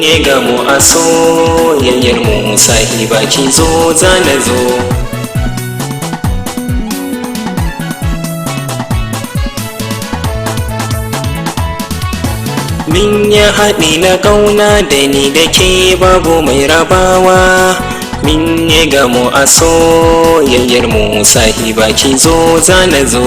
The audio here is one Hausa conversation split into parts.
yi gamu a soyayyar mu sahiba ki zo zana zo. Min ya haɗi na ƙauna da ni da ke babu mai rabawa. Min ya gamu a soyayyar mu sahiba ki zo zana zo.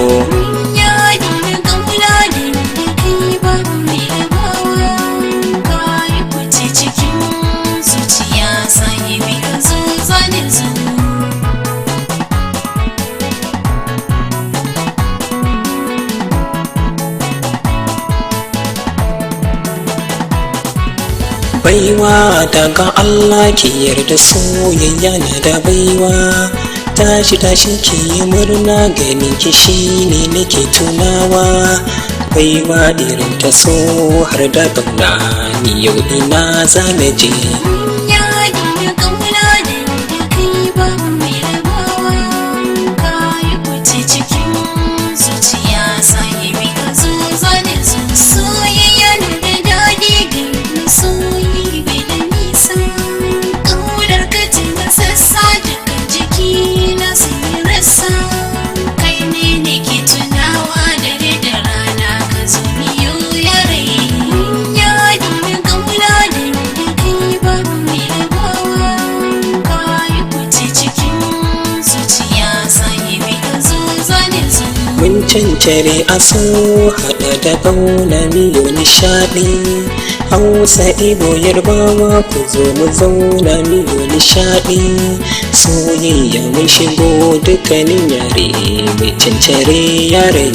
Baiwa daga Allah ki yarda soyayya na da baiwa. Tashi tashi ki yi murna ganin ki shine nake tunawa. Baiwa irin ta so har da ƙauna ni yau ina zana je. Mun cancare a so haɗa da ƙauna miyo nishaɗi. Hausa Igbo Yarbawa ku zo mu zauna miyo nishaɗi. Soyayya mun shigo dukkanin yare mai cancare yare.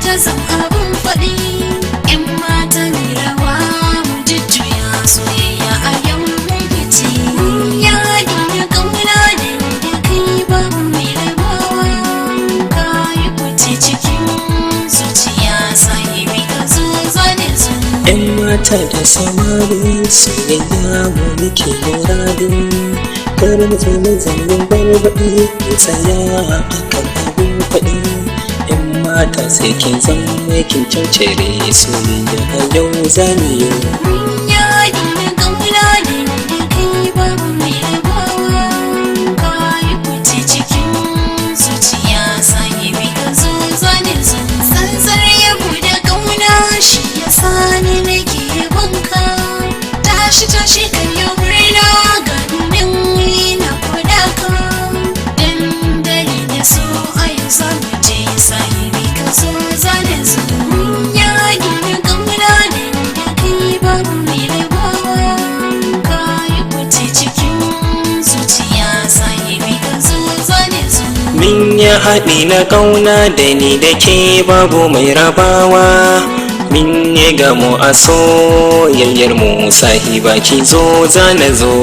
Ta zan abin faɗi. ‘Yan mata mai rawa mu jujjuya soyayya a yau mun fice. Ya dinga ƙauna da kai babu mai rabawa. Ka yi fice cikin zuciya sahibi ka zo zane zo. ‘Yan mata da samari soyayya mu muke muradi. Kar mu zo mu zangin barbaɗi mu tsaya akan abin faɗi. Mata sai kin zama kin cancare soyayya a yau zamu yi. Ya dinga ƙauna da kai babu mai rabawa. Ka yi fice cikin zuciya sahibi ka zo zane zo. Tsantsar yabo da ƙauna shi ya sani nake yabonka. Tashi tashi kan yi murna ga nunin na kwada ka. Dandali da so a yau zamu je sahibi so zane zo. Ya dinga ƙauna da kai babu mai rabawa. Ka yi fice cikin zuciya sahibi ka zo zane zo. Min ya haɗi na ƙauna da ni da ke babu mai rabawa. Min ya gamu a soyayyar mu sahiba ki zo zana zo.